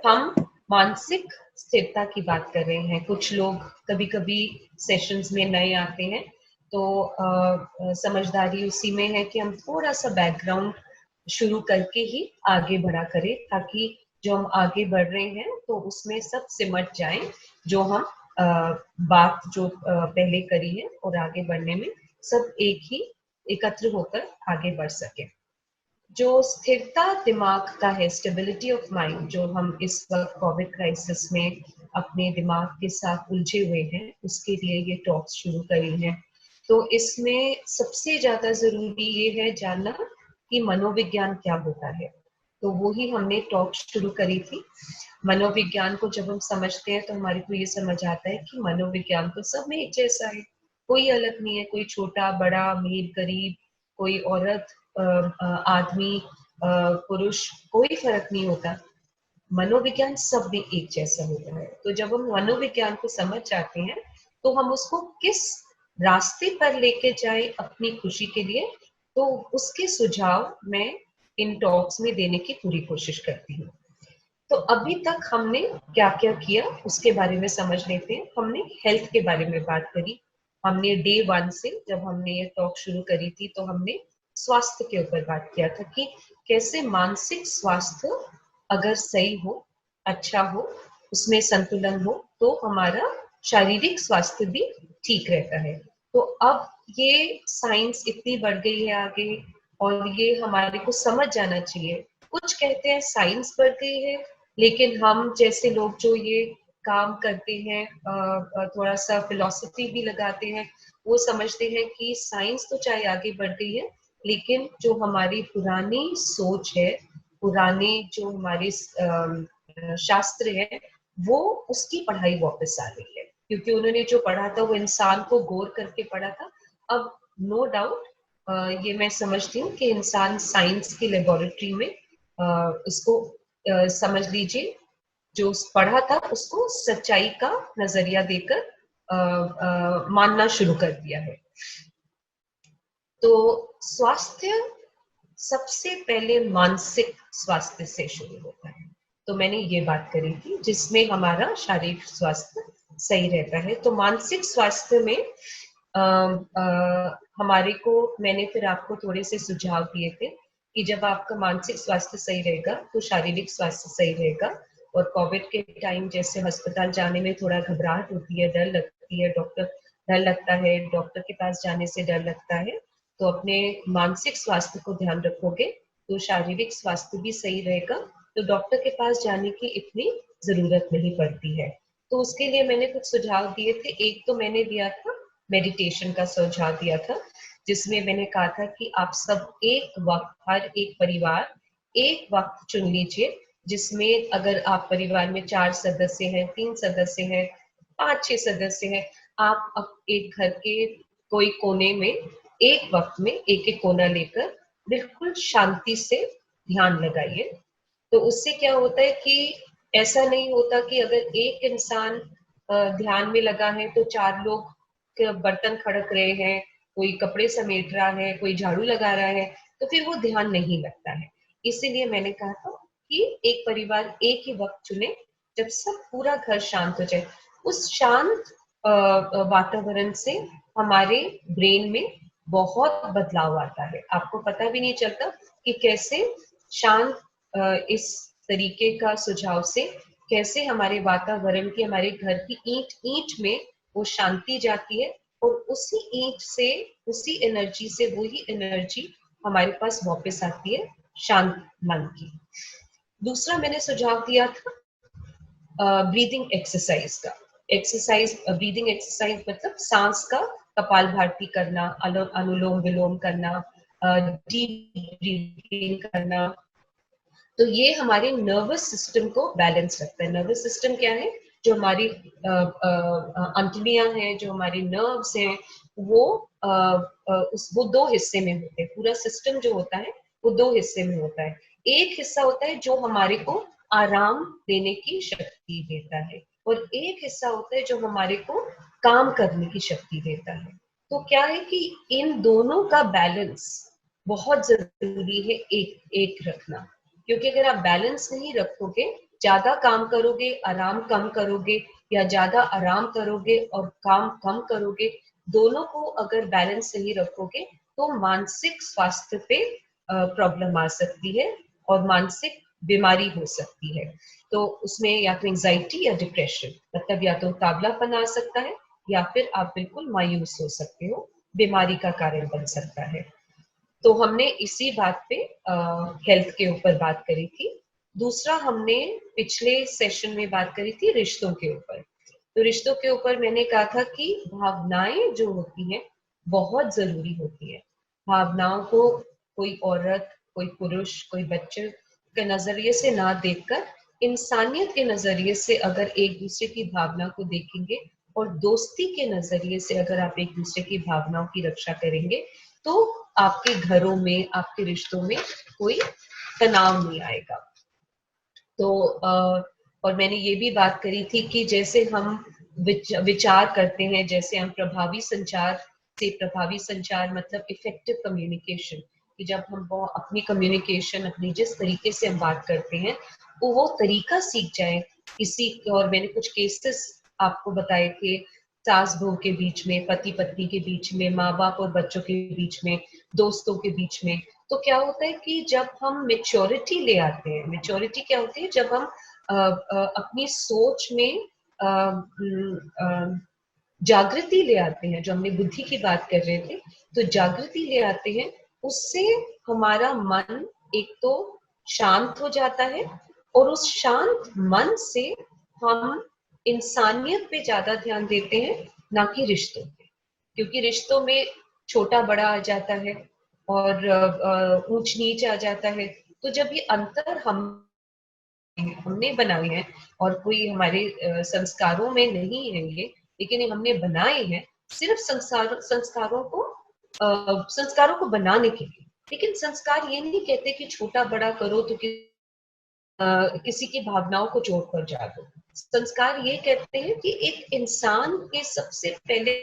हम मानसिक स्थिरता की बात कर रहे हैं। कुछ लोग कभी कभी सेशंस में नए आते हैं, तो समझदारी उसी में है कि हम थोड़ा सा बैकग्राउंड शुरू करके ही आगे बढ़ा करें, ताकि जो हम आगे बढ़ रहे हैं तो उसमें सब सिमट जाए, जो हम बात जो पहले करी है, और आगे बढ़ने में सब एक ही एकत्र होकर आगे बढ़ सके। जो स्थिरता दिमाग का है, स्टेबिलिटी ऑफ माइंड, जो हम इस वक्त कोविड क्राइसिस में अपने दिमाग के साथ उलझे हुए हैं, उसके लिए ये टॉक्स शुरू करी हैं। तो इसमें सबसे ज्यादा जरूरी ये है जानना कि मनोविज्ञान क्या होता है। तो वो ही हमने टॉक शुरू करी थी। मनोविज्ञान को जब हम समझते हैं तो हमारे को ये समझ आता है कि मनोविज्ञान तो सब में एक जैसा है, कोई अलग नहीं है, कोई छोटा बड़ा अमीर गरीब, कोई औरत आदमी पुरुष, कोई फर्क नहीं होता। मनोविज्ञान सब में एक जैसा होता है। तो जब हम मनोविज्ञान को समझ जाते हैं तो हम उसको किस रास्ते पर लेके जाए अपनी खुशी के लिए, तो उसके सुझाव मैं इन टॉक्स में देने की पूरी कोशिश करती हूँ। तो अभी तक हमने क्या क्या किया उसके बारे में समझ लेते हैं। हमने हेल्थ के बारे में बात करी। हमने डे 1 से जब हमने ये टॉक शुरू करी थी तो हमने स्वास्थ्य के ऊपर बात किया था कि कैसे मानसिक स्वास्थ्य अगर सही हो, अच्छा हो, उसमें संतुलन हो, तो हमारा शारीरिक स्वास्थ्य भी ठीक रहता है। तो अब ये साइंस इतनी बढ़ गई है आगे, और ये हमारे को समझ जाना चाहिए। कुछ कहते हैं साइंस बढ़ गई है, लेकिन हम जैसे लोग जो ये काम करते हैं, थोड़ा सा फिलॉसफी भी लगाते हैं, वो समझते हैं कि साइंस तो चाहे आगे बढ़ गई है, लेकिन जो हमारी पुरानी सोच है, पुराने जो हमारे शास्त्र है, वो उसकी पढ़ाई वापस आ रही है। क्योंकि उन्होंने जो पढ़ा था वो इंसान को गौर करके पढ़ा था। अब नो डाउट ये मैं समझती हूँ कि इंसान साइंस की लेबोरेटरी में इसको समझ लीजिए, जो पढ़ा था उसको सच्चाई का नजरिया देकर मानना शुरू कर दिया है। तो स्वास्थ्य सबसे पहले मानसिक स्वास्थ्य से शुरू होता है। तो मैंने ये बात करी थी जिसमें हमारा शारीरिक स्वास्थ्य सही रहता है। तो मानसिक स्वास्थ्य में हमारे को, मैंने फिर आपको थोड़े से सुझाव दिए थे कि जब आपका मानसिक स्वास्थ्य सही रहेगा तो शारीरिक स्वास्थ्य सही रहेगा। और कोविड के टाइम जैसे अस्पताल जाने में थोड़ा घबराहट होती है, डर लगती है, डर लगता है, डॉक्टर के पास जाने से डर लगता है। तो अपने मानसिक स्वास्थ्य को ध्यान रखोगे तो शारीरिक स्वास्थ्य भी सही रहेगा, तो डॉक्टर के पास जाने की इतनी जरूरत नहीं पड़ती है। तो उसके लिए मैंने कुछ सुझाव दिए थे। एक तो मैंने दिया था मेडिटेशन का सुझाव दिया था, जिसमें मैंने कहा था कि आप सब एक वक्त, हर एक परिवार एक वक्त चुन लीजिए जिसमें, अगर आप परिवार में 4 सदस्य हैं, 3 सदस्य हैं, 5-6 सदस्य हैं, आप एक घर के कोई कोने में एक वक्त में एक एक कोना लेकर बिल्कुल शांति से ध्यान लगाइए। तो उससे क्या होता है कि ऐसा नहीं होता कि अगर एक इंसान ध्यान में लगा है तो 4 लोग बर्तन खड़क रहे हैं, कोई कपड़े समेट रहा है, कोई झाड़ू लगा रहा है, तो फिर वो ध्यान नहीं लगता है। इसीलिए मैंने कहा था कि एक परिवार एक ही वक्त चुने जब सब पूरा घर शांत हो जाए। उस शांत वातावरण से हमारे ब्रेन में बहुत बदलाव आता है। आपको पता भी नहीं चलता कि कैसे शांत इस तरीके का सुझाव से कैसे हमारे वातावरण की, हमारे घर की ईंट ईंट में वो शांति जाती है, और उसी ईंट से, उसी एनर्जी से वही एनर्जी हमारे पास वापस आती है शांत मन की। दूसरा मैंने सुझाव दिया था ब्रीदिंग एक्सरसाइज का। एक्सरसाइज, ब्रीदिंग एक्सरसाइज मतलब सांस का कपालभाति करना, अनुलोम विलोम करना, डीप ब्रीथिंग करना। तो ये हमारे नर्वस सिस्टम को बैलेंस रखता है। नर्वस सिस्टम क्या है? जो हमारी अंतड़ियां हैं, जो हमारी नर्व्स हैं, वो वो 2 हिस्से में होते हैं। पूरा सिस्टम जो होता है वो 2 हिस्से में होता है। एक हिस्सा होता है जो हमारे को आराम देने की शक्ति देता है, और एक हिस्सा होता है जो हमारे को काम करने की शक्ति देता है। तो क्या है कि इन दोनों का बैलेंस बहुत जरूरी है, एक एक रखना। क्योंकि अगर आप बैलेंस नहीं रखोगे, ज्यादा काम करोगे, आराम कम करोगे, या ज्यादा आराम करोगे और काम कम करोगे, दोनों को अगर बैलेंस सही रखोगे तो मानसिक स्वास्थ्य पे प्रॉब्लम आ सकती है और मानसिक बीमारी हो सकती है। तो उसमें या तो एंजाइटी या डिप्रेशन, मतलब या तो उतावलापन आ सकता है या फिर आप बिल्कुल मायूस हो सकते हो, बीमारी का कारण बन सकता है। तो हमने इसी बात पे हेल्थ के ऊपर बात करी थी। दूसरा, हमने पिछले सेशन में बात करी थी रिश्तों के ऊपर। तो रिश्तों के ऊपर मैंने कहा था कि भावनाएं जो होती हैं बहुत जरूरी होती है। भावनाओं को कोई औरत, कोई पुरुष, कोई बच्चे के नजरिए से ना देखकर इंसानियत के नजरिए से अगर एक दूसरे की भावना को देखेंगे और दोस्ती के नजरिए से अगर आप एक दूसरे की भावनाओं की रक्षा करेंगे तो आपके घरों में, आपके रिश्तों में कोई तनाव नहीं आएगा। तो और मैंने ये भी बात करी थी कि जैसे हम विचार करते हैं, जैसे हम प्रभावी संचार मतलब इफेक्टिव कम्युनिकेशन, कि जब हम वो अपनी कम्युनिकेशन, अपनी जिस तरीके से हम बात करते हैं वो तरीका सीख जाए किसी। और मैंने कुछ केसेस आपको बताए थे, सास बहू के बीच में, पति पत्नी के बीच में, माँ बाप और बच्चों के बीच में, दोस्तों के बीच में। तो क्या होता है कि जब हम मेच्योरिटी ले आते हैं, मेच्योरिटी क्या होती है, जब हम अपनी सोच में जागृति ले आते हैं, जो हमने बुद्धि की बात कर रहे थे, तो जागृति ले आते हैं, उससे हमारा मन एक तो शांत हो जाता है और उस शांत मन से हम इंसानियत पे ज्यादा ध्यान देते हैं, ना कि रिश्तों पे। क्योंकि रिश्तों में छोटा बड़ा आ जाता है और ऊंच नीच आ जाता है। तो जब ये अंतर हमने बनाए हैं और कोई हमारे संस्कारों में नहीं है ये, लेकिन ये हमने बनाए हैं सिर्फ संस्कारों को बनाने के लिए। लेकिन संस्कार ये नहीं कहते कि छोटा बड़ा करो तो किसी की भावनाओं को चोट पहुंचा दो। संस्कार ये कहते हैं कि एक इंसान के सबसे पहले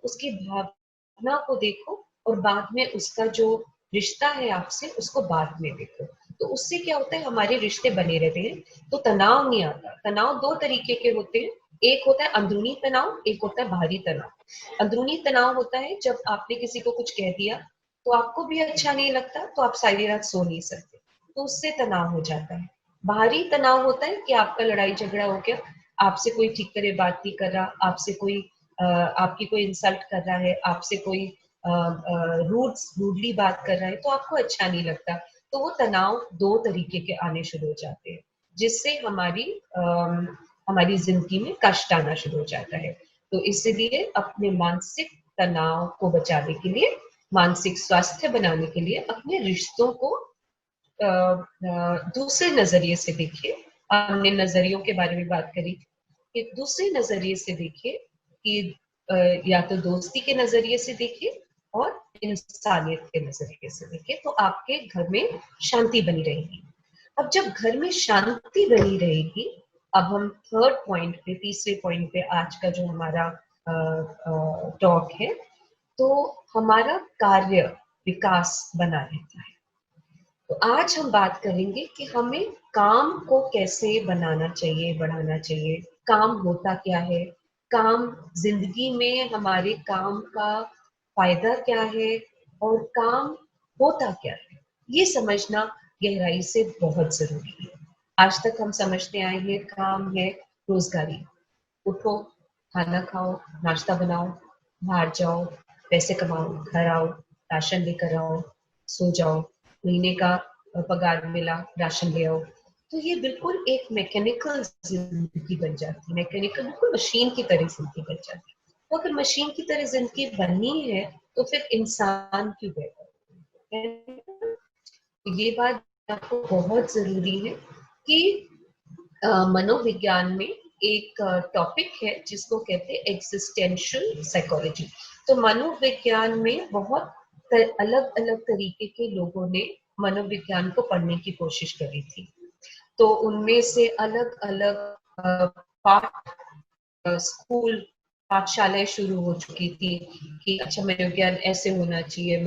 उसकी भावना को देखो और बाद में उसका जो रिश्ता है आपसे उसको बाद में देखो। तो उससे क्या होता है, हमारे रिश्ते बने रहते हैं, तो तनाव नहीं आता। तनाव दो तरीके के होते हैं, एक होता है अंदरूनी तनाव, एक होता है बाहरी तनाव। अंदरूनी तनाव होता है जब आपने किसी को कुछ कह दिया तो आपको भी अच्छा नहीं लगता, तो आप सारी रात सो नहीं सकते, तो उससे तनाव हो जाता है। बाहरी तनाव होता है कि आपका लड़ाई झगड़ा हो गया, आपसे कोई ठीक तरह बात नहीं कर रहा, आपसे कोई आपकी कोई इंसल्ट कर रहा है, आपसे कोई रूडली बात कर रहा है, तो आपको अच्छा नहीं लगता। तो वो तनाव दो तरीके के आने शुरू हो जाते हैं, जिससे हमारी जिंदगी में कष्ट आना शुरू हो जाता है। तो इसलिए अपने मानसिक तनाव को बचाने के लिए, मानसिक स्वास्थ्य बनाने के लिए अपने रिश्तों को दूसरे नजरिए से देखिए। हमने नजरियों के बारे में बात करी कि दूसरे नजरिए से देखिए, कि या तो दोस्ती के नजरिए से देखिए और इंसानियत के नजरिए से देखिए, तो आपके घर में शांति बनी रहेगी। अब जब घर में शांति बनी रहेगी, अब हम थर्ड पॉइंट पे, तीसरे पॉइंट पे आज का जो हमारा टॉक है, तो हमारा कार्य विकास बना रहता है। तो आज हम बात करेंगे कि हमें काम को कैसे बनाना चाहिए, बढ़ाना चाहिए। काम होता क्या है, काम जिंदगी में हमारे काम का फायदा क्या है और काम होता क्या है, ये समझना गहराई से बहुत जरूरी है। आज तक हम समझते आए हैं काम है रोजगारी, उठो, खाना खाओ, नाश्ता बनाओ, बाहर जाओ, पैसे कमाओ, घर आओ, राशन लेकर आओ, सो जाओ, महीने का पगार मिला, राशन ले आओ। तो ये बिल्कुल एक मैकेनिकल जिंदगी बन जाती है, मैकेनिकल, बिल्कुल मशीन की तरह जिंदगी बन जाती है। तो अगर मशीन की तरह जिंदगी बननी है तो फिर इंसान क्यों बेहतर है? ये बात आपको बहुत जरूरी है कि मनोविज्ञान में एक टॉपिक है जिसको कहते हैं एग्जिस्टेंशियल साइकोलॉजी। तो मनोविज्ञान में बहुत अलग अलग तरीके के लोगों ने मनोविज्ञान को पढ़ने की कोशिश करी थी। तो उनमें से अलग अलग पाठ, स्कूल, पाठशालाएं शुरू हो चुकी थी कि अच्छा मनोविज्ञान ऐसे होना चाहिए,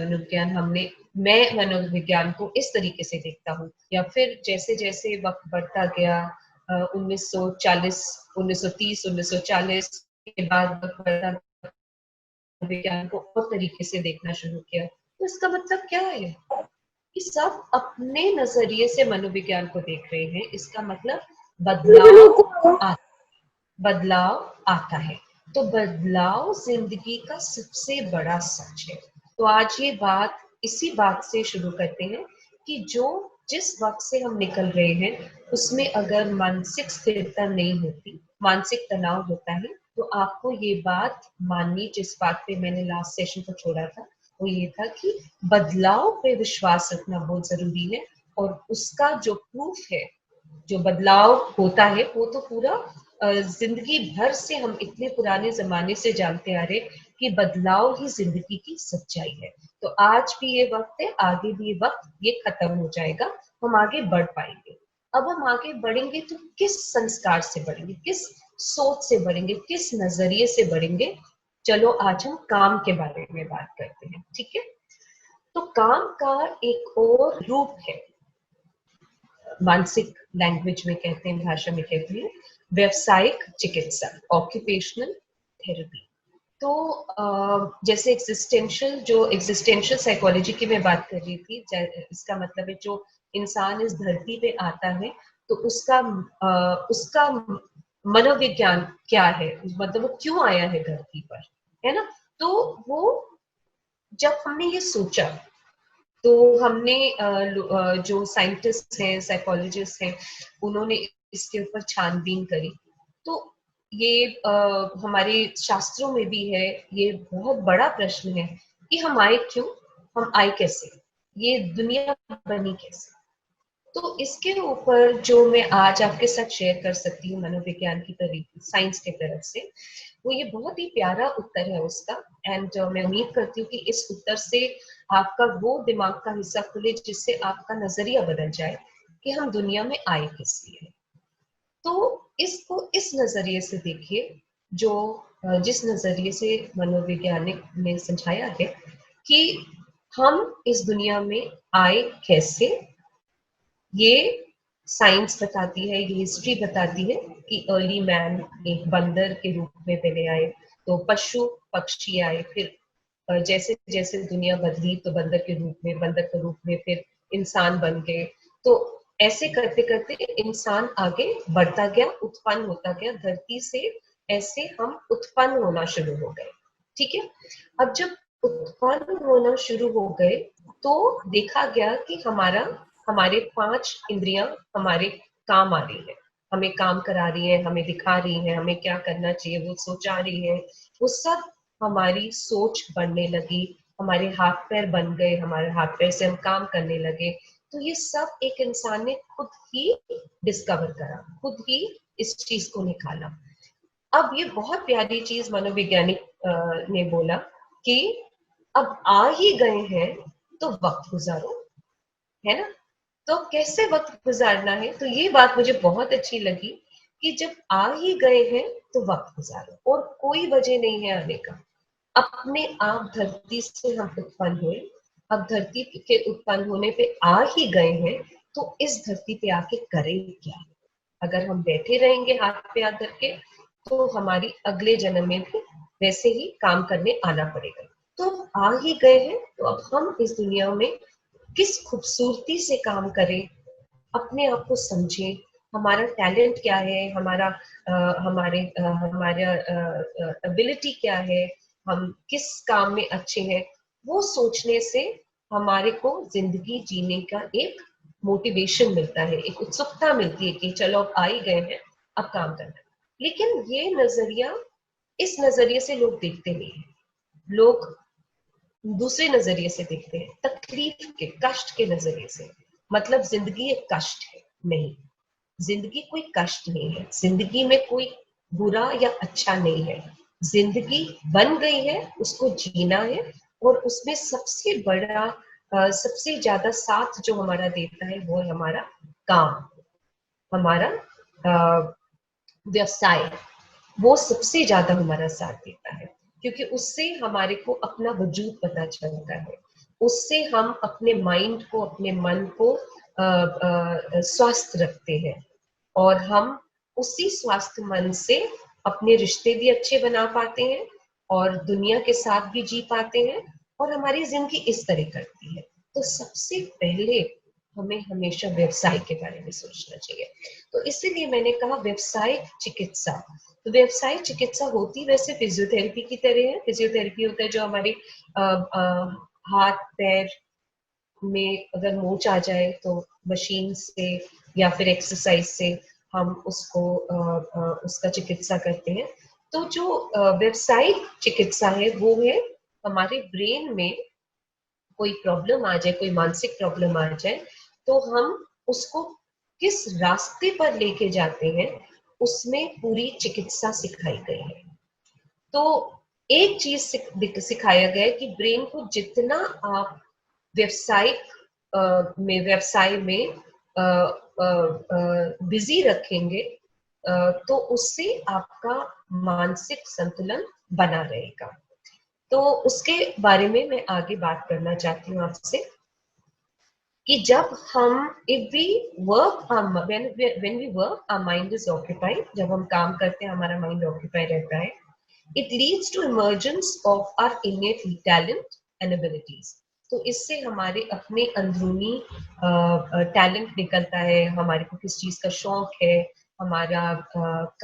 मैं मनोविज्ञान को इस तरीके से देखता हूँ। या फिर जैसे जैसे वक्त बढ़ता गया, 1940, 1930, 1940 के बाद विज्ञान को और तरीके से देखना शुरू किया। तो इसका मतलब क्या है कि सब अपने नजरिए से मनोविज्ञान को देख रहे हैं। इसका मतलब बदलाव आ, बदलाव आता है। तो बदलाव जिंदगी का सबसे बड़ा सच है। तो आज ये बात इसी बात से शुरू करते हैं कि जिस वक्त से हम निकल रहे हैं उसमें अगर मानसिक स्थिरता नहीं होती, मानसिक तनाव होता है, तो आपको ये बात माननी, जिस बात पे मैंने लास्ट सेशन को छोड़ा था, वो ये था कि बदलाव पे विश्वास रखना बहुत जरूरी है। और उसका जो प्रूफ है, जो बदलाव होता है, वो तो पूरा जिंदगी भर से हम इतने पुराने जमाने से जानते आ रहे कि बदलाव ही जिंदगी की सच्चाई है। तो आज भी ये वक्त है, आगे भी ये वक्त, ये खत्म हो जाएगा, हम आगे बढ़ पाएंगे। अब हम आगे बढ़ेंगे तो किस संस्कार से बढ़ेंगे, किस सोच से बढ़ेंगे, किस नजरिए से बढ़ेंगे? चलो आज हम काम के बारे में बात करते हैं, ठीक है? तो काम का एक और रूप है, मानसिक लैंग्वेज में कहते हैं, भाषा में कहते हैं, व्यवसायिक चिकित्सा, ऑक्यूपेशनल थेरेपी। तो जैसे एग्जिस्टेंशियल साइकोलॉजी की मैं बात कर रही थी, इसका मतलब है जो इंसान इस धरती पे आता है तो उसका मनोविज्ञान क्या है, मतलब वो क्यों आया है धरती पर, है ना? तो वो, जब हमने ये सोचा तो हमने जो साइंटिस्ट हैं, साइकोलॉजिस्ट हैं, उन्होंने इसके ऊपर छानबीन करी। तो ये हमारे शास्त्रों में भी है, ये बहुत बड़ा प्रश्न है कि हम आए क्यों, हम आए कैसे, ये दुनिया बनी कैसे। तो इसके ऊपर जो मैं आज आपके साथ शेयर कर सकती हूँ मनोविज्ञान की तरीके, साइंस के तरफ से, वो ये बहुत ही प्यारा उत्तर है उसका। एंड मैं उम्मीद करती हूँ कि इस उत्तर से आपका वो दिमाग का हिस्सा खुले जिससे आपका नजरिया बदल जाए कि हम दुनिया में आए किस लिए। तो इसको इस नजरिए से देखिए, जो जिस नजरिए से मनोवैज्ञानिक ने समझाया है कि हम इस दुनिया में आए कैसे। ये साइंस बताती है, ये हिस्ट्री बताती है कि अर्ली मैन एक बंदर के रूप में पहले आए, तो पशु पक्षी आए, फिर जैसे जैसे दुनिया बदली तो बंदर के रूप में, बंदर के रूप में फिर इंसान बन गए। तो ऐसे करते करते इंसान आगे बढ़ता गया, उत्पन्न होता गया धरती से। ऐसे हम उत्पन्न होना शुरू हो गए, ठीक है? अब जब उत्पन्न होना शुरू हो गए तो देखा गया कि हमारे 5 इंद्रियां हमारे काम आ रही है, हमें काम करा रही है, हमें दिखा रही है हमें क्या करना चाहिए, वो सोचा रही है। वो सब हमारी सोच बढ़ने लगी, हमारे हाथ पैर बन गए, हमारे हाथ पैर से हम काम करने लगे। तो ये सब एक इंसान ने खुद ही डिस्कवर करा, खुद ही इस चीज को निकाला। अब ये बहुत प्यारी चीज मनोवैज्ञानिक ने बोला कि अब आ ही गए हैं तो वक्त गुजारो, है ना? तो कैसे वक्त गुजारना है, तो ये बात मुझे बहुत अच्छी लगी कि जब आ ही गए हैं तो वक्त गुजारो, और कोई वजह नहीं है आने का। अपने आप धरती से हम उत्पन्न हुए, अब धरती के उत्पन्न होने पे आ ही गए हैं, तो इस धरती पे आके करें क्या? अगर हम बैठे रहेंगे हाथ पे हाथ धर के, तो हमारी अगले जन्म में भी वैसे ही काम करने आना पड़ेगा। तो आ ही गए हैं तो अब हम इस दुनिया में किस खूबसूरती से काम करें, अपने आप को समझें, हमारा टैलेंट क्या है, हमारा एबिलिटी क्या है, हम किस काम में अच्छे हैं, वो सोचने से हमारे को जिंदगी जीने का एक मोटिवेशन मिलता है, एक उत्सुकता मिलती है कि चलो अब आ ही गए हैं, अब काम करना है। लेकिन ये नजरिया, इस नजरिए से लोग देखते नहीं है, लोग दूसरे नजरिए से देखते हैं, तकलीफ के, कष्ट के नजरिए से। मतलब जिंदगी एक कष्ट है, नहीं, जिंदगी कोई कष्ट नहीं है, जिंदगी में कोई बुरा या अच्छा नहीं है। जिंदगी बन गई है, उसको जीना है, और उसमें सबसे बड़ा, सबसे ज्यादा साथ जो हमारा देता है वो है हमारा काम, हमारा व्यवसाय। वो सबसे ज्यादा हमारा साथ देता है, क्योंकि उससे हमारे को अपना वजूद पता चलता है, उससे हम अपने माइंड को, अपने मन को स्वस्थ रखते हैं। और हम उसी स्वास्थ्य मन से अपने रिश्ते भी अच्छे बना पाते हैं और दुनिया के साथ भी जी पाते हैं और हमारी जिंदगी इस तरह करती है। तो सबसे पहले हमें हमेशा व्यवसाय के बारे में सोचना चाहिए। तो इसीलिए मैंने कहा व्यवसाय चिकित्सा। तो व्यवसाय चिकित्सा होती वैसे फिजियोथेरेपी की तरह है। फिजियोथेरेपी होता है जो हमारे हाथ पैर में अगर मोच आ जाए तो मशीन से या फिर एक्सरसाइज से हम उसको उसका चिकित्सा करते हैं। तो जो व्यावसायिक चिकित्सा है वो है हमारे ब्रेन में कोई प्रॉब्लम आ जाए, कोई मानसिक प्रॉब्लम आ जाए, तो हम उसको किस रास्ते पर लेके जाते हैं उसमें पूरी चिकित्सा सिखाई गई है। तो एक चीज सिखाया गया है कि ब्रेन को जितना आप व्यवसाय में बिजी रखेंगे तो उससे आपका मानसिक संतुलन बना रहेगा। तो उसके बारे में मैं आगे बात करना चाहती हूँ आपसे कि जब हम if we work when we work our mind is occupied, जब हम काम करते हैं हमारा माइंड ऑक्यूपाइड रहता है, it leads to emergence of our innate talent and abilities. तो इससे हमारे अपने अंदरूनी टैलेंट निकलता है, हमारे को किस चीज का शौक है, हमारा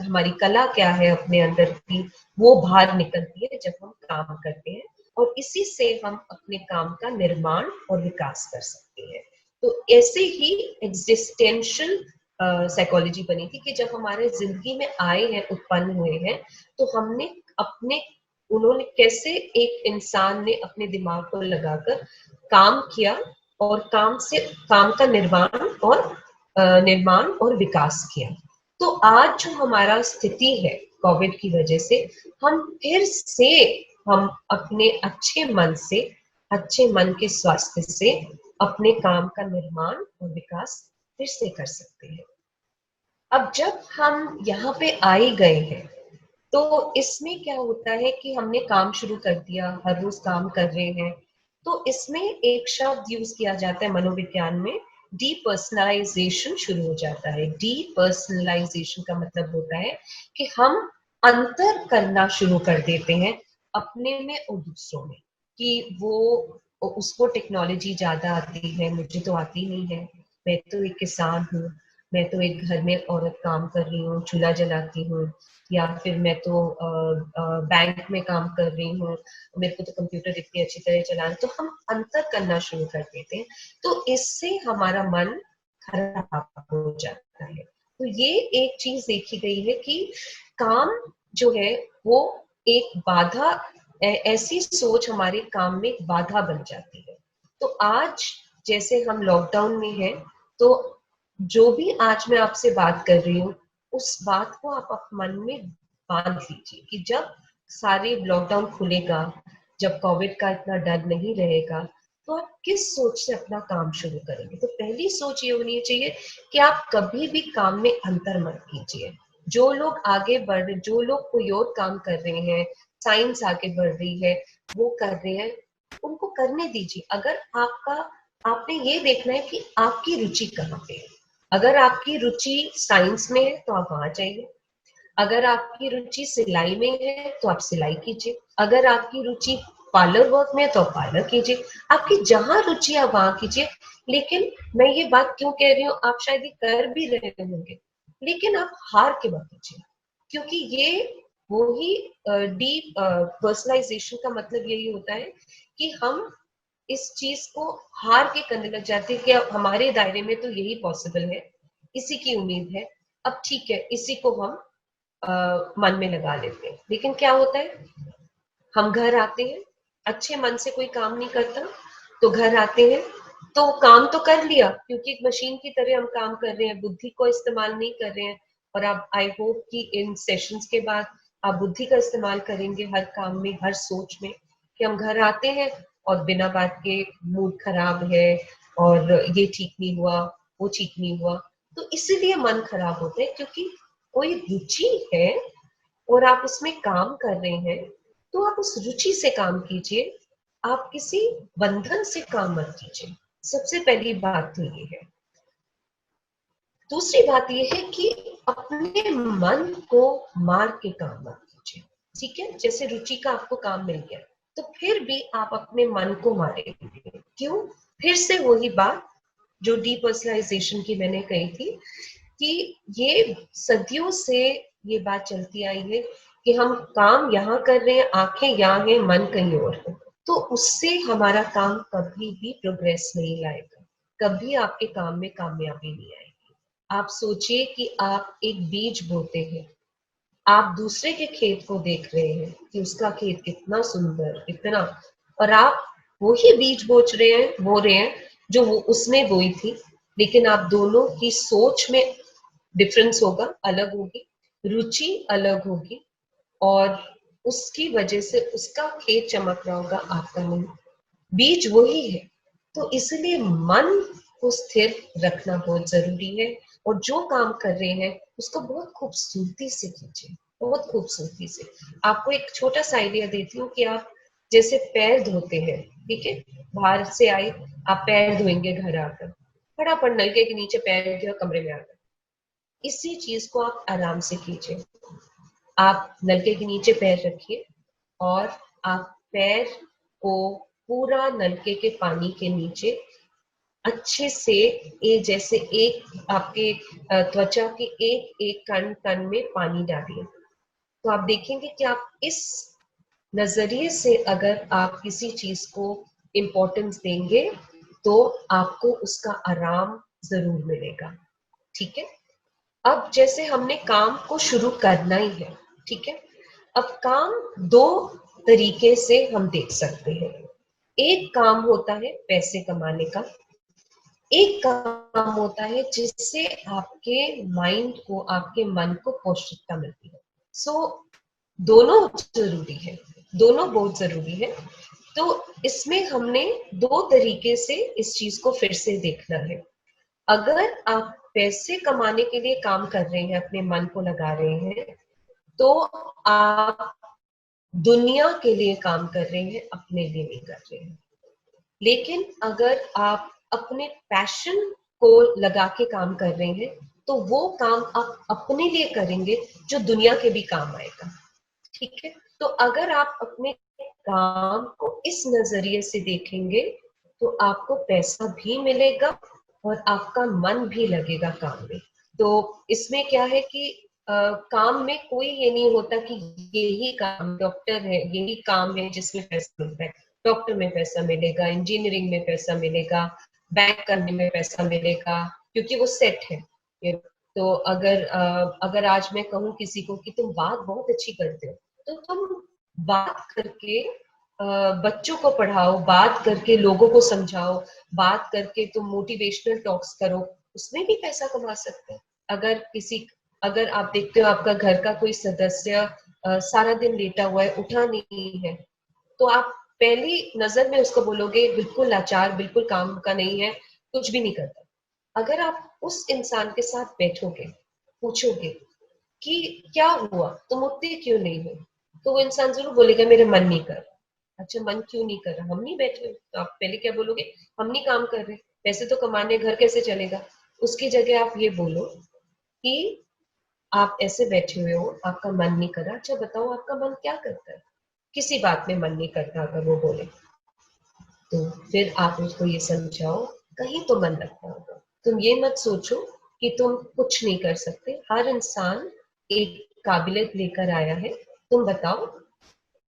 हमारी कला क्या है अपने अंदर की, वो बाहर निकलती है जब हम काम करते हैं और इसी से हम अपने काम का निर्माण और विकास कर सकते हैं। तो ऐसे ही एग्जिस्टेंशियल साइकोलॉजी बनी थी कि जब हमारे जिंदगी में आए हैं, उत्पन्न हुए हैं, तो हमने अपने उन्होंने कैसे एक इंसान ने अपने दिमाग को लगाकर काम किया और काम का निर्माण और विकास किया। तो आज जो हमारा स्थिति है कोविड की वजह से, हम फिर से हम अपने अच्छे मन के स्वास्थ्य से अपने काम का निर्माण और विकास फिर से कर सकते हैं। अब जब हम यहाँ पे आए गए हैं तो इसमें क्या होता है कि हमने काम शुरू कर दिया, हर रोज काम कर रहे हैं, तो इसमें एक शब्द यूज किया जाता है मनोविज्ञान में, डीपर्सनलाइजेशन शुरू हो जाता है। डीपर्सनलाइजेशन का मतलब होता है कि हम अंतर करना शुरू कर देते हैं अपने में और दूसरों में, कि वो उसको टेक्नोलॉजी ज्यादा आती है, मुझे तो आती नहीं है, मैं तो एक किसान हूँ, मैं तो एक घर में औरत काम कर रही हूँ, चूल्हा जलाती हूँ, या फिर मैं तो बैंक में काम कर रही हूँ, मेरे को तो कंप्यूटर इतनी अच्छी तरह चलाना। तो हम अंतर करना शुरू कर देते हैं, तो इससे हमारा मन खराब हो जाता है। तो ये एक चीज देखी गई है कि काम जो है वो एक बाधा, ऐसी सोच हमारे काम में बाधा बन जाती है। तो आज जैसे हम लॉकडाउन में हैं, तो जो भी आज मैं आपसे बात कर रही हूँ उस बात को आप मन में बांध लीजिए कि जब सारे लॉकडाउन खुलेगा, जब कोविड का इतना डर नहीं रहेगा, तो आप किस सोच से अपना काम शुरू करेंगे। तो पहली सोच ये होनी चाहिए कि आप कभी भी काम में अंतर मत कीजिए। जो लोग आगे बढ़ रहे, जो लोग कोई और काम कर रहे हैं, साइंस आगे बढ़ रही है, वो कर रहे हैं, उनको करने दीजिए। अगर आपने ये देखना है कि आपकी रुचि कहाँ पे है। अगर आपकी रुचि साइंस में है तो आप वहां जाइए, अगर आपकी रुचि सिलाई में है तो आप सिलाई कीजिए, अगर आपकी रुचि पार्लर वर्क में है तो आप पार्लर कीजिए। आपकी जहां रुचि है वहां कीजिए। लेकिन मैं ये बात क्यों कह रही हूँ, आप शायद ये कर भी रहे होंगे, लेकिन आप हार के मत कीजिए, क्योंकि ये वो ही डीप पर्सनलाइजेशन का मतलब यही होता है कि हम इस चीज को हार के करने लग जाते हैं कि अब हमारे दायरे में तो यही पॉसिबल है, इसी की उम्मीद है, अब ठीक है इसी को हम मन में लगा लेते हैं। लेकिन क्या होता है, हम घर आते हैं, अच्छे मन से कोई काम नहीं करता, तो घर आते हैं तो काम तो कर लिया, क्योंकि एक मशीन की तरह हम काम कर रहे हैं, बुद्धि को इस्तेमाल नहीं कर रहे हैं। और आप आई होप कि इन सेशंस के बाद आप बुद्धि का इस्तेमाल करेंगे हर काम में, हर सोच में, कि हम घर आते हैं और बिना बात के मूड खराब है और ये ठीक नहीं हुआ, वो ठीक नहीं हुआ। तो इसीलिए मन खराब होता है, क्योंकि कोई रुचि है और आप उसमें काम कर रहे हैं, तो आप उस रुचि से काम कीजिए, आप किसी बंधन से काम मत कीजिए। सबसे पहली बात तो ये है। दूसरी बात यह है कि अपने मन को मार के काम मत कीजिए, ठीक है। जैसे रुचि का आपको काम मिल गया, तो फिर भी आप अपने मन को मारेंगे, क्यों? फिर से वही बात जो डीपर्सनलाइजेशन की मैंने कही थी कि ये सदियों से ये बात चलती आई है कि हम काम यहाँ कर रहे हैं, आंखें यहाँ है, मन कहीं और है, तो उससे हमारा काम कभी भी प्रोग्रेस नहीं लाएगा, कभी आपके काम में कामयाबी नहीं आएगी। आप सोचिए कि आप एक बीज बोते हैं, आप दूसरे के खेत को देख रहे हैं कि उसका खेत कितना सुंदर, कितना, और आप वही बीज बो रहे हैं जो वो उसने बोई थी, लेकिन आप दोनों की सोच में डिफरेंस होगा, अलग होगी, रुचि अलग होगी, और उसकी वजह से उसका खेत चमक रहा होगा, आपका नहीं। बीज वही है। तो इसलिए मन को स्थिर रखना बहुत जरूरी है, और जो काम कर रहे हैं उसको बहुत खूबसूरती से कीजिए, बहुत खूबसूरती से। आपको एक छोटा सा आइडिया देती हूँ कि आप जैसे पैर धोते हैं, ठीक है, बाहर से आए, आप पैर धोएंगे घर आकर, फटाफट नलके के नीचे पैर रखे और कमरे में आ गए। इसी चीज को आप आराम से कीजिए। आप नलके के नीचे पैर रखिए और आप पैर को पूरा नलके के पानी के नीचे अच्छे से, जैसे एक आपके त्वचा के एक एक कण कण में पानी डालिए। तो आप देखेंगे कि आप इस नजरिए से अगर आप किसी चीज को इम्पोर्टेंस देंगे तो आपको उसका आराम जरूर मिलेगा, ठीक है। अब जैसे हमने काम को शुरू करना ही है, ठीक है, अब काम दो तरीके से हम देख सकते हैं। एक काम होता है पैसे कमाने का, एक काम होता है जिससे आपके माइंड को, आपके मन को पौष्टिकता मिलती है। सो दोनों जरूरी है, दोनों बहुत जरूरी है। तो इसमें हमने दो तरीके से इस चीज को फिर से देखना है। अगर आप पैसे कमाने के लिए काम कर रहे हैं, अपने मन को लगा रहे हैं, तो आप दुनिया के लिए काम कर रहे हैं, अपने लिए नहीं कर रहे हैं। लेकिन अगर आप अपने पैशन को लगा के काम कर रहे हैं, तो वो काम आप अपने लिए करेंगे जो दुनिया के भी काम आएगा, ठीक है। तो अगर आप अपने काम को इस नजरिए से देखेंगे तो आपको पैसा भी मिलेगा और आपका मन भी लगेगा काम में। तो इसमें क्या है कि काम में कोई ये नहीं होता कि यही काम, डॉक्टर है यही काम है जिसमें पैसा मिलता है, डॉक्टर में पैसा मिलेगा, इंजीनियरिंग में पैसा मिलेगा, बैंक करने में पैसा मिलेगा, क्योंकि वो सेट है। तो अगर आज मैं कहूँ किसी को कि तुम बात बहुत अच्छी करते हो, तो तुम बात करके बच्चों को पढ़ाओ, बात करके लोगों को समझाओ, बात करके तुम मोटिवेशनल टॉक्स करो, उसमें भी पैसा कमा सकते हैं। अगर आप देखते हो आपका घर का कोई सदस्य सारा दिन लेटा हुआ है, उठा नहीं है, तो आप पहली नजर में उसको बोलोगे बिल्कुल लाचार, बिल्कुल काम का नहीं है, कुछ भी नहीं करता। अगर आप उस इंसान के साथ बैठोगे, पूछोगे कि क्या हुआ, तुम उठते क्यों नहीं हो, तो वो इंसान जरूर बोलेगा मेरा मन नहीं कर रहा। अच्छा, मन क्यों नहीं कर रहा? हम नहीं बैठे हुए, तो आप पहले क्या बोलोगे? हम नहीं काम कर रहे, पैसे तो कमाने, घर कैसे चलेगा? उसकी जगह आप ये बोलो कि आप ऐसे बैठे हुए हो, आपका मन नहीं कर रहा। अच्छा बताओ, आपका मन क्या करता है? किसी बात में मन नहीं करता अगर वो बोले, तो फिर आप उसको ये समझाओ कहीं तो मन लगता होगा। तुम ये मत सोचो कि तुम कुछ नहीं कर सकते, हर इंसान एक काबिलियत लेकर आया है। तुम बताओ,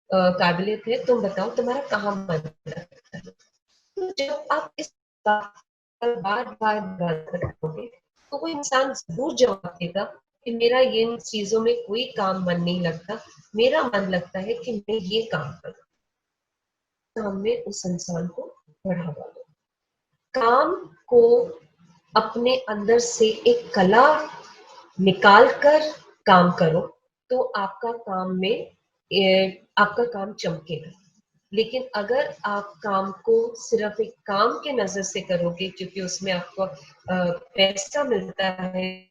काबिलियत है, तुम बताओ तुम्हारा कहाँ मन लगता है। तो जब आप इस बात पर बार बार बात करोगे, तो वो इंसान जरूर जवाब देगा कि मेरा इन चीजों में कोई काम मन नहीं लगता, मेरा मन लगता है कि मैं ये काम करूं। काम में उस इंसान को बढ़ावा दो, काम को अपने अंदर से एक कला निकाल कर काम करो, तो आपका काम में आपका काम चमकेगा। लेकिन अगर आप काम को सिर्फ एक काम के नजर से करोगे क्योंकि उसमें आपको पैसा मिलता है,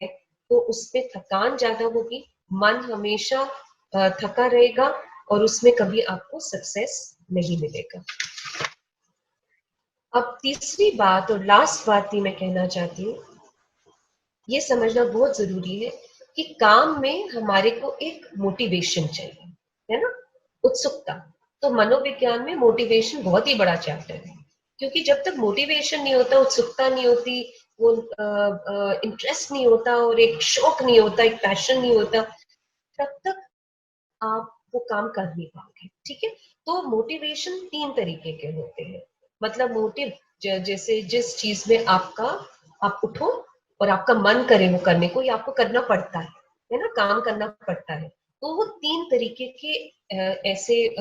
तो उसमें थकान ज्यादा होगी, मन हमेशा थका रहेगा, और उसमें कभी आपको सक्सेस नहीं मिलेगा। अब तीसरी बात और लास्ट बात ही मैं कहना चाहती हूँ ये समझना बहुत जरूरी है कि काम में हमारे को एक मोटिवेशन चाहिए, है ना, उत्सुकता। तो मनोविज्ञान में मोटिवेशन बहुत ही बड़ा चैप्टर है, क्योंकि जब तक मोटिवेशन नहीं होता, उत्सुकता नहीं होती, वो इंटरेस्ट नहीं होता और एक शौक नहीं होता, एक पैशन नहीं होता, तब तक आप वो काम कर नहीं पाओगे। ठीक है, तो मोटिवेशन 3 तरीके के होते हैं। मतलब मोटिव जैसे जिस चीज में आपका आप उठो और आपका मन करे वो करने को, या आपको करना पड़ता है ना, काम करना पड़ता है, तो वो 3 तरीके के ऐसे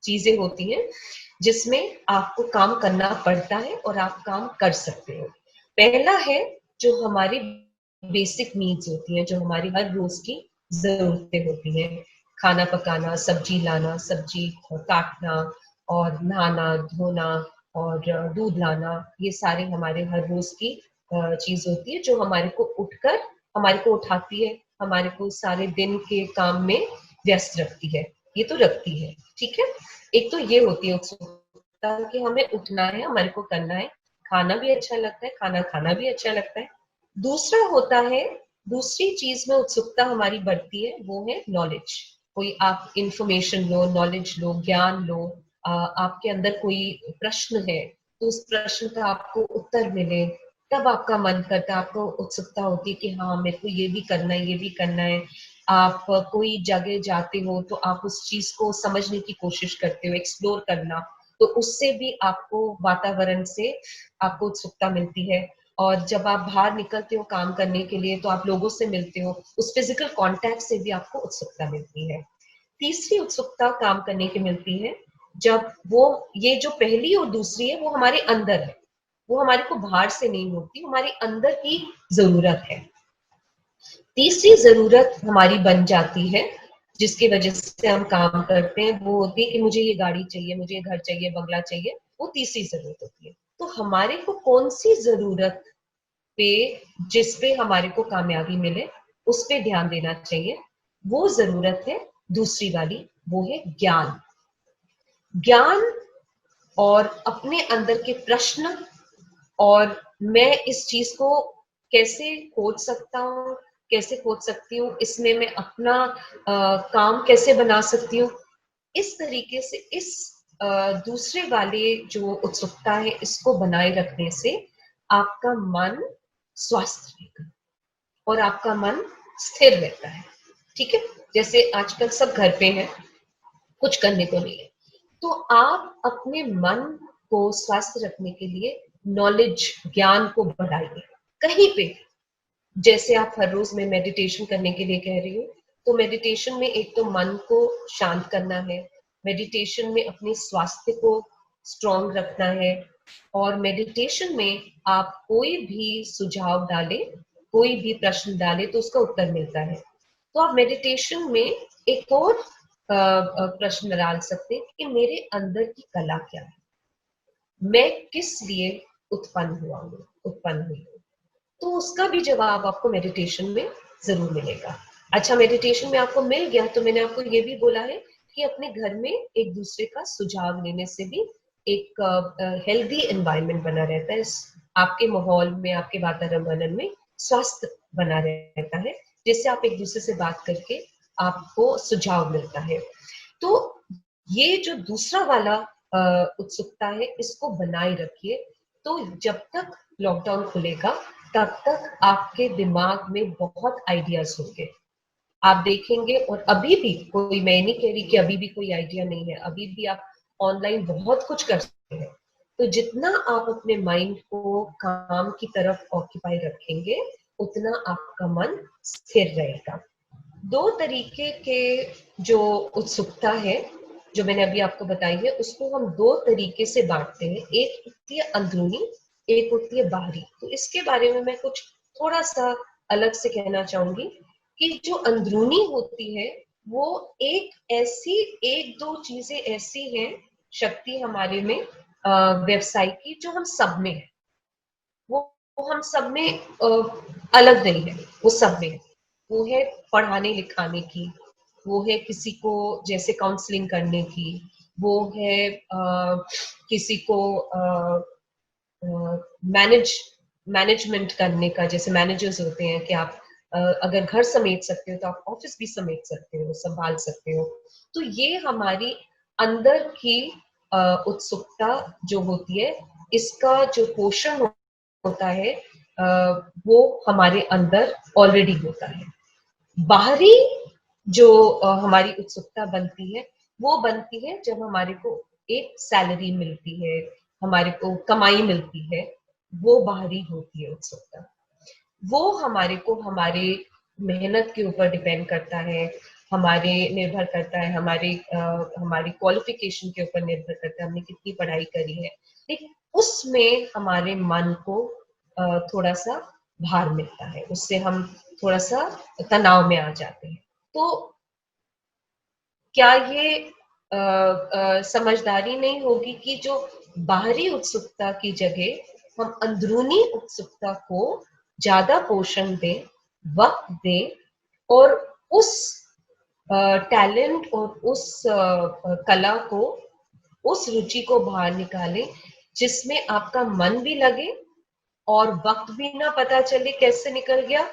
चीजें होती हैं जिसमें आपको काम करना पड़ता है और आप काम कर सकते हो। पहला है जो हमारी बेसिक नीड्स होती हैं, जो हमारी हर रोज की जरूरतें होती हैं। खाना पकाना, सब्जी लाना, सब्जी काटना और नहाना धोना और दूध लाना, ये सारे हमारे हर रोज की चीज होती है, जो हमारे को उठकर हमारे को उठाती है, हमारे को सारे दिन के काम में व्यस्त रखती है, ये तो रखती है। ठीक है, एक तो ये होती है उत्सुकता कि हमें उठना है, हमारे को करना है, खाना भी अच्छा लगता है, खाना खाना भी अच्छा लगता है। दूसरा होता है, दूसरी चीज में उत्सुकता हमारी बढ़ती है, वो है नॉलेज। कोई आप इंफॉर्मेशन लो, नॉलेज लो, ज्ञान लो, आपके अंदर कोई प्रश्न है तो उस प्रश्न का आपको उत्तर मिले, तब आपका मन करता है, आपको उत्सुकता होती है कि हाँ मेरे को ये भी करना है, ये भी करना है। आप कोई जगह जाते हो तो आप उस चीज को समझने की कोशिश करते हो, एक्सप्लोर करना, तो उससे भी आपको वातावरण से आपको उत्सुकता मिलती है। और जब आप बाहर निकलते हो काम करने के लिए तो आप लोगों से मिलते हो, उस फिजिकल कांटेक्ट से भी आपको उत्सुकता मिलती है। तीसरी उत्सुकता काम करने की मिलती है जब वो, ये जो पहली और दूसरी है वो हमारे अंदर है, वो हमारे को बाहर से नहीं होती, हमारे अंदर की जरूरत है। तीसरी जरूरत हमारी बन जाती है जिसकी वजह से हम काम करते हैं, वो होती है कि मुझे ये गाड़ी चाहिए, मुझे ये घर चाहिए, बंगला चाहिए, वो तीसरी जरूरत होती है। तो हमारे को कौन सी जरूरत पे, जिस पे हमारे को कामयाबी मिले, उस पे ध्यान देना चाहिए। वो जरूरत है दूसरी वाली, वो है ज्ञान। ज्ञान और अपने अंदर के प्रश्न, और मैं इस चीज को कैसे खोज सकता हूँ, कैसे खोज सकती हूँ, इसमें मैं अपना काम कैसे बना सकती हूँ, इस तरीके से इस दूसरे वाले जो उत्सुकता है इसको बनाए रखने से आपका मन स्वस्थ रहेगा और आपका मन स्थिर रहता है। ठीक है, जैसे आजकल सब घर पे हैं, कुछ करने को नहीं है, तो आप अपने मन को स्वस्थ रखने के लिए नॉलेज, ज्ञान को बढ़ाइए कहीं पे। जैसे आप हर रोज में मेडिटेशन करने के लिए कह रही हो, तो मेडिटेशन में एक तो मन को शांत करना है, मेडिटेशन में अपने स्वास्थ्य को स्ट्रॉन्ग रखना है, और मेडिटेशन में आप कोई भी सुझाव डालें, कोई भी प्रश्न डालें तो उसका उत्तर मिलता है। तो आप मेडिटेशन में एक और प्रश्न डाल सकते हैं कि मेरे अंदर की कला क्या है, मैं किस लिए उत्पन्न हुई हूँ, तो उसका भी जवाब आपको मेडिटेशन में जरूर मिलेगा। अच्छा, मेडिटेशन में आपको मिल गया तो मैंने आपको ये भी बोला है कि अपने घर में एक दूसरे का सुझाव लेने से भी एक हेल्दी एनवायरनमेंट बना रहता है, आपके माहौल में, आपके वातावरण में स्वास्थ्य बना रहता है, जिससे आप एक दूसरे से बात करके आपको सुझाव मिलता है। तो ये जो दूसरा वाला उत्सुकता है, इसको बनाए रखिए। तो जब तक लॉकडाउन खुलेगा तब तक आपके दिमाग में बहुत आइडियाज होंगे, आप देखेंगे। और अभी भी कोई, मैं नहीं कह रही कि अभी भी कोई आइडिया नहीं है, अभी भी आप ऑनलाइन बहुत कुछ कर सकते हैं। तो जितना आप अपने माइंड को काम की तरफ ऑक्यूपाई रखेंगे, उतना आपका मन स्थिर रहेगा। 2 तरीके के जो उत्सुकता है, जो मैंने अभी आपको बताई है, उसको हम 2 तरीके से बांटते हैं। एक होती है अंदरूनी, एक होती है बाहरी। तो इसके बारे में मैं कुछ थोड़ा सा अलग से कहना चाहूंगी कि जो अंदरूनी होती है वो एक दो चीजें ऐसी हैं, शक्ति हमारे में व्यवसाय की, जो हम सब में है। वो हम सब में अलग नहीं है, वो सब में है। वो है पढ़ाने लिखाने की, वो है किसी को जैसे काउंसलिंग करने की, वो है किसी को मैनेज मैनेजमेंट करने का, जैसे मैनेजर्स होते हैं कि आप अगर घर समेट सकते हो तो आप ऑफिस भी समेट सकते हो, संभाल सकते हो। तो ये हमारी अंदर की उत्सुकता जो होती है, इसका जो पोषण होता है वो हमारे अंदर ऑलरेडी होता है। बाहरी जो हमारी उत्सुकता बनती है, वो बनती है जब हमारे को एक सैलरी मिलती है, हमारे को कमाई मिलती है, वो बाहरी होती है उत्सुकता। वो हमारे को हमारे मेहनत के ऊपर डिपेंड करता है, हमारे निर्भर करता है, हमारी क्वालिफिकेशन के ऊपर निर्भर करता है, हमने कितनी पढ़ाई करी है। लेकिन उसमें हमारे मन को थोड़ा सा भार मिलता है, उससे हम थोड़ा सा तनाव में आ जाते हैं। तो क्या ये समझदारी नहीं होगी कि जो बाहरी उत्सुकता की जगह हम अंदरूनी उत्सुकता को ज्यादा पोषण दें, वक्त दें, और उस टैलेंट और उस कला को, उस रुचि को बाहर निकालें जिसमें आपका मन भी लगे और वक्त भी ना पता चले कैसे निकल गया,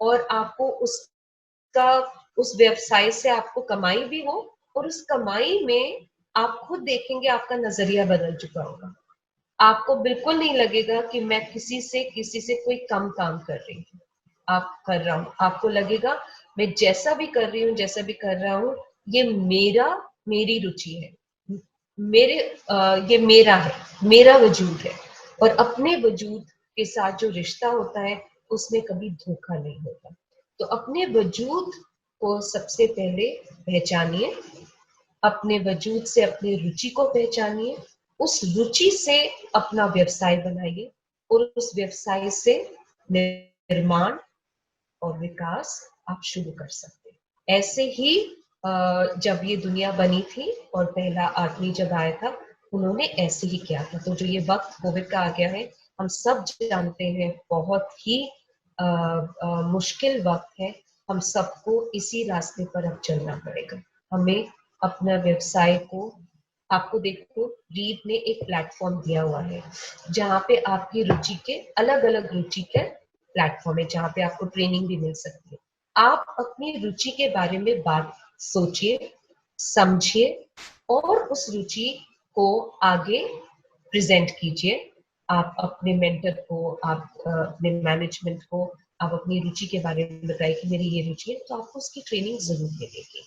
और आपको उसका, उस व्यवसाय से आपको कमाई भी हो, और उस कमाई में आप खुद देखेंगे आपका नजरिया बदल चुका होगा। आपको बिल्कुल नहीं लगेगा कि मैं किसी से कोई कम काम कर रही हूँ, आप कर रहा हूँ, आपको लगेगा मैं जैसा भी कर रही हूँ, जैसा भी कर रहा हूँ, ये मेरी रुचि है, ये मेरा है, मेरा वजूद है। और अपने वजूद के साथ जो रिश्ता होता है, उसमें कभी धोखा नहीं होता। तो अपने वजूद को सबसे पहले पहचानिए, अपने वजूद से अपनी रुचि को पहचानिए, उस रुचि से अपना व्यवसाय बनाइए, और उस व्यवसाय से निर्माण और विकास आप शुरू कर सकते हैं। ऐसे ही जब ये दुनिया बनी थी और पहला आदमी जब आया था, उन्होंने ऐसे ही किया था। तो जो ये वक्त कोविड का आ गया है, हम सब जानते हैं, बहुत ही मुश्किल वक्त है। हम सबको इसी रास्ते पर अब चलना पड़ेगा। हमें अपना व्यवसाय को, आपको देखो, रीड ने एक प्लेटफॉर्म दिया हुआ है जहाँ पे आपकी रुचि के, अलग अलग रुचि के प्लेटफॉर्म है, जहाँ पे आपको ट्रेनिंग भी मिल सकती है। आप अपनी रुचि के बारे में बात सोचिए, समझिए, और उस रुचि को आगे प्रेजेंट कीजिए। आप अपने मेंटर को, आप अपने मैनेजमेंट को, आप अपनी रुचि के बारे में बताइए कि मेरी ये रुचि है, तो आपको उसकी ट्रेनिंग जरूर मिलेगी।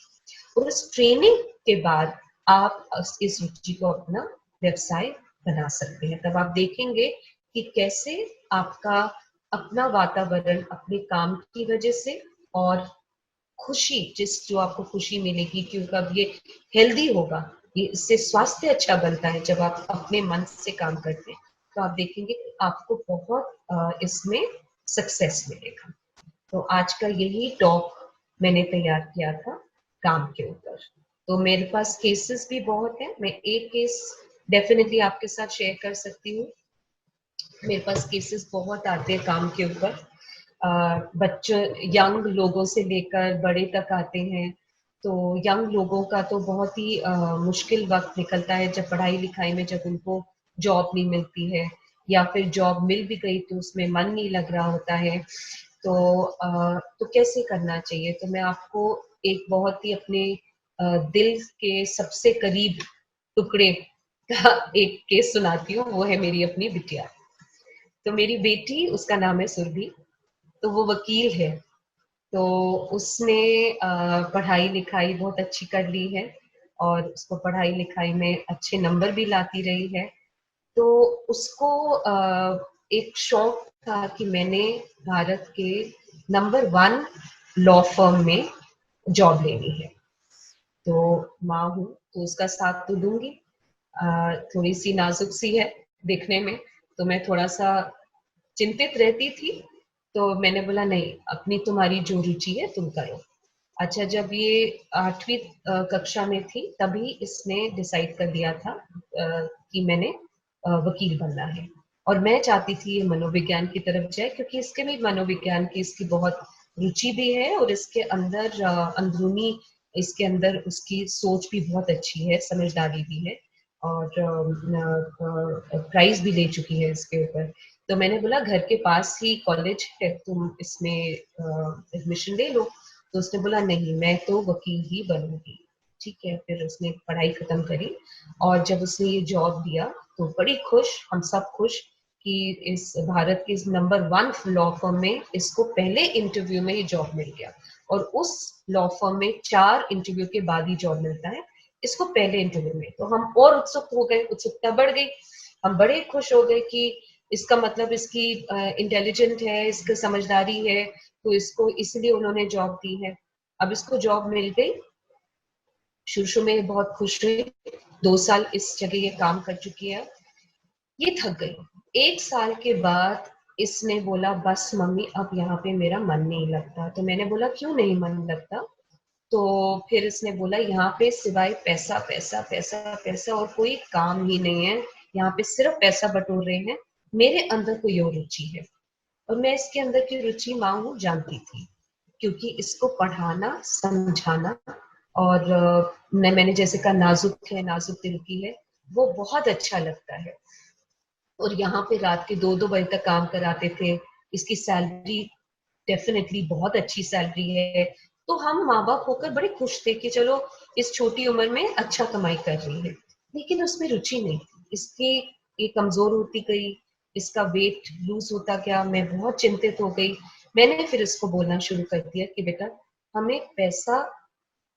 और उस ट्रेनिंग के बाद आप इस रुचि को अपना व्यवसाय बना सकते हैं। तब आप देखेंगे कि कैसे आपका अपना वातावरण, अपने काम की वजह से, और खुशी, जो आपको खुशी मिलेगी क्योंकि अब ये हेल्दी होगा, ये इससे स्वास्थ्य अच्छा बनता है जब आप अपने मन से काम करते हैं। तो आप देखेंगे कि आपको बहुत इसमें सक्सेस मिलेगा। तो आज का यही टॉक मैंने तैयार किया था काम के ऊपर। तो मेरे पास केसेस भी बहुत हैं, मैं एक केस डेफिनेटली आपके साथ शेयर कर सकती हूँ। मेरे पास केसेस बहुत आते हैं काम के ऊपर। बच्चों, यंग लोगों से लेकर बड़े तक आते हैं। तो यंग लोगों का तो बहुत ही मुश्किल वक्त निकलता है जब पढ़ाई लिखाई में, जब उनको जॉब नहीं मिलती है, या फिर जॉब मिल भी गई तो उसमें मन नहीं लग रहा होता है। तो कैसे करना चाहिए? तो मैं आपको एक बहुत ही अपने दिल के सबसे करीब टुकड़े का एक केस सुनाती हूँ। वो है मेरी अपनी बिटिया। तो मेरी बेटी, उसका नाम है सुरभि। तो वो वकील है। तो उसने पढ़ाई लिखाई बहुत अच्छी कर ली है, और उसको पढ़ाई लिखाई में अच्छे नंबर भी लाती रही है। तो उसको एक शौक था कि मैंने भारत के नंबर 1 लॉ फर्म में जॉब लेनी है। तो माँ हूँ तो उसका साथ तो दूंगी। थोड़ी सी नाजुक सी है देखने में, तो मैं थोड़ा सा चिंतित रहती थी। तो मैंने बोला नहीं, अपनी तुम्हारी जो रुचि है तुम करो। अच्छा, जब ये 8वीं कक्षा में थी तभी इसने डिसाइड कर लिया था कि मैंने वकील बनना है। और मैं चाहती थी ये मनोविज्ञान की तरफ जाए, क्योंकि इसके भी मनोविज्ञान की इसकी बहुत रुचि भी है, और इसके अंदर अंदरूनी, इसके अंदर उसकी सोच भी बहुत अच्छी है, समझदारी भी है, और प्राइज भी ले चुकी है इसके ऊपर। तो मैंने बोला घर के पास ही कॉलेज है, तुम इसमें एडमिशन ले लो। तो उसने बोला नहीं, मैं तो वकील ही बनूंगी। ठीक है, फिर उसने पढ़ाई खत्म करी और जब उसने ये जॉब दिया तो बड़ी खुश, हम सब खुश कि इस भारत के इस नंबर 1 लॉ फर्म में इसको पहले इंटरव्यू में ही जॉब मिल गया। और उस लॉ फर्म में 4 इंटरव्यू के बाद ही जॉब मिलता है, इसको पहले इंटरव्यू में। तो हम और उत्सुक हो गए, उत्सुकता बढ़ गई। हम बड़े खुश हो गए कि इसका मतलब इसकी इंटेलिजेंट है, इसकी समझदारी है, तो इसको इसलिए उन्होंने जॉब दी है। अब इसको जॉब मिल गई। शुरू शुरू में बहुत खुश हुई, 2 साल इस जगह ये काम कर चुकी है। ये थक गई। 1 साल के बाद इसने बोला बस मम्मी अब यहाँ पे मेरा मन नहीं लगता। तो मैंने बोला क्यों नहीं मन लगता? तो फिर इसने बोला यहाँ पे सिवाय पैसा पैसा पैसा पैसा और कोई काम ही नहीं है, यहाँ पे सिर्फ पैसा बटोर रहे हैं। मेरे अंदर कोई और रुचि है। और मैं इसके अंदर की रुचि माँ हूँ जानती थी, क्योंकि इसको पढ़ाना समझाना और मैंने जैसे कहा नाजुक है, नाजुक दिल की है, वो बहुत अच्छा लगता है। और यहाँ पे रात के 2-2 बजे तक काम कराते थे। इसकी सैलरी डेफिनेटली बहुत अच्छी सैलरी है। तो हम माँ बाप होकर बड़े खुश थे कि चलो इस छोटी उम्र में अच्छा कमाई कर रही है। लेकिन उसमें रुचि नहीं थी इसकी। ये कमजोर होती गई, इसका वेट लूज होता गया, मैं बहुत चिंतित हो गई। मैंने फिर इसको बोलना शुरू कर दिया कि बेटा, हमें पैसा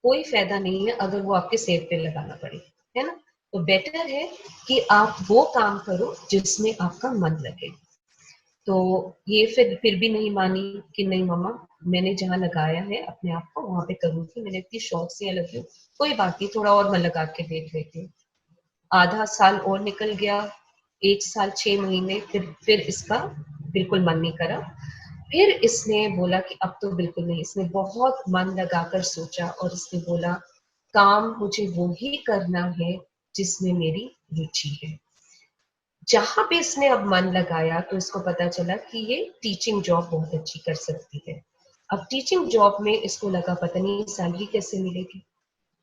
कोई फायदा नहीं है अगर वो आपके सेहत पे लगाना पड़े, है ना? तो बेटर है कि आप वो काम करो जिसमें आपका मन लगे। तो ये फिर भी नहीं मानी कि नहीं मम्मा, मैंने जहाँ लगाया है अपने आप को वहां पे करूंगी, मैंने इतनी शौक से यहाँ लगी हूँ, कोई बात नहीं, थोड़ा और मन लगा के देख लेती हूँ। आधा साल और निकल गया, 1 साल 6 महीने, फिर इसका बिल्कुल मन नहीं करा। फिर इसने बोला कि अब तो बिल्कुल नहीं। इसने बहुत मन लगाकर सोचा और इसने बोला काम मुझे वो ही करना है जिसमें मेरी रुचि है। जहां पे इसने अब मन लगाया तो इसको पता चला कि ये टीचिंग जॉब बहुत अच्छी कर सकती है। अब टीचिंग जॉब में इसको लगा पता नहीं सैलरी कैसे मिलेगी।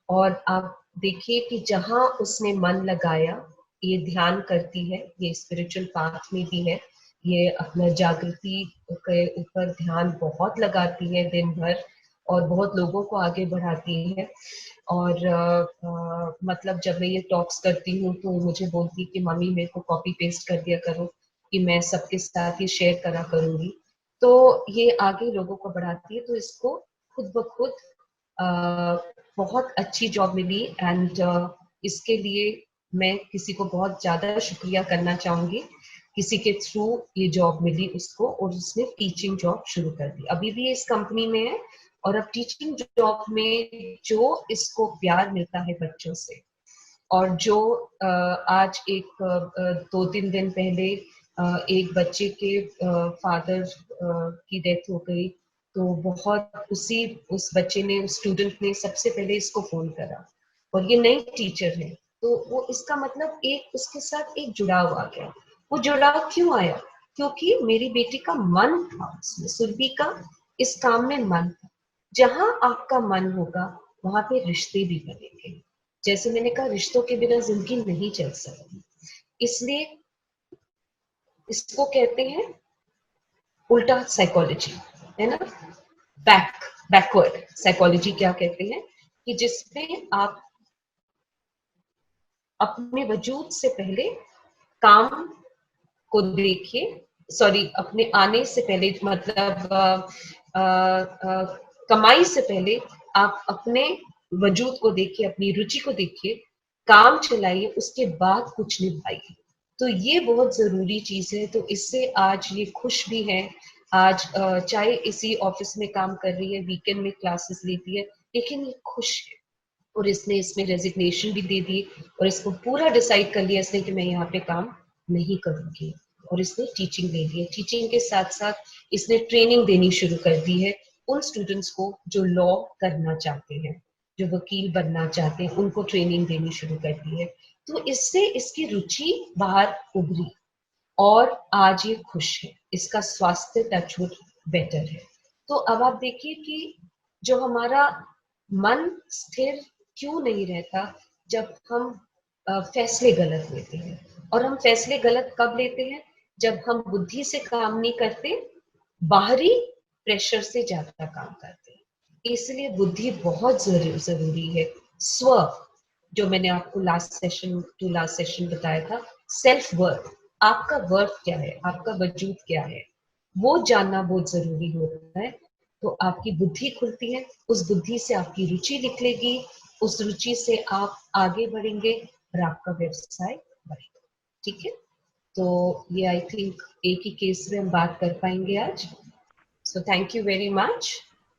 और आप देखिए कि जहां उसने मन लगाया, ये ध्यान करती है, ये स्पिरिचुअल पाथ में भी है, ये अपना जागृति के ऊपर ध्यान बहुत लगाती है दिन भर और बहुत लोगों को आगे बढ़ाती है। और मतलब जब मैं ये टॉक्स करती हूँ तो मुझे बोलती है कि मम्मी मेरे को कॉपी पेस्ट कर दिया करो कि मैं सबके साथ ही शेयर करा करूंगी। तो ये आगे लोगों को बढ़ाती है। तो इसको खुद ब खुद बहुत अच्छी जॉब मिली। एंड इसके लिए मैं किसी को बहुत ज्यादा शुक्रिया करना चाहूंगी। किसी के थ्रू ये जॉब मिली उसको और उसने टीचिंग जॉब शुरू कर दी। अभी भी इस कंपनी में है और अब टीचिंग जॉब में जो इसको प्यार मिलता है बच्चों से, और जो आज एक 2-3 दिन पहले एक बच्चे के फादर की डेथ हो गई। तो बहुत उस बच्चे ने, उस स्टूडेंट ने सबसे पहले इसको फोन करा और ये नई टीचर है। तो वो इसका मतलब एक उसके साथ एक जुड़ाव आ गया। वो जुड़ाव क्यों आया? क्योंकि मेरी बेटी का मन था उसमें, सुरभि का इस काम में मन था। जहां आपका मन होगा वहां पे रिश्ते भी बनेंगे। जैसे मैंने कहा, रिश्तों के बिना जिंदगी नहीं चल सकती। इसलिए इसको कहते हैं उल्टा साइकोलॉजी, है ना? बैकवर्ड साइकोलॉजी क्या कहते हैं कि जिसमें आप अपने वजूद से पहले काम को देखिए, सॉरी, अपने आने से पहले, मतलब कमाई से पहले आप अपने वजूद को देखिए, अपनी रुचि को देखिए, काम चलाइए, उसके बाद कुछ निभाइए। तो ये बहुत जरूरी चीज है। तो इससे आज ये खुश भी है। आज चाहे इसी ऑफिस में काम कर रही है, वीकेंड में क्लासेस लेती है, लेकिन ये खुश है। और इसने इसमें रेजिग्नेशन भी दे दी और इसको पूरा डिसाइड कर लिया इसने कि मैं यहाँ पे काम नहीं करूंगी। और इसने टीचिंग ले ली है। टीचिंग के साथ साथ इसने ट्रेनिंग देनी शुरू कर दी है उन स्टूडेंट्स को जो लॉ करना चाहते हैं, जो वकील बनना चाहते हैं, उनको ट्रेनिंग देनी शुरू कर दी है। तो इससे इसकी रुचि बाहर उभरी और आज ये खुश है। इसका स्वास्थ्य टचवुड बेटर है। तो अब आप देखिए कि जो हमारा मन स्थिर क्यों नहीं रहता जब हम फैसले गलत लेते हैं। और हम फैसले गलत कब लेते हैं? जब हम बुद्धि से काम नहीं करते, बाहरी प्रेशर से ज्यादा काम करते हैं। इसलिए बुद्धि बहुत जरूरी है। स्व, जो मैंने आपको लास्ट सेशन बताया था, सेल्फ वर्थ, आपका वर्थ क्या है, आपका वजूद क्या है, वो जानना बहुत जरूरी होता है। तो आपकी बुद्धि खुलती है, उस बुद्धि से आपकी रुचि निकलेगी, उस रुचि से आप आगे बढ़ेंगे और आपका व्यवसाय बढ़ेगा। ठीक है, तो ये आई थिंक एक ही केस में हम बात कर पाएंगे आज। So thank you very much.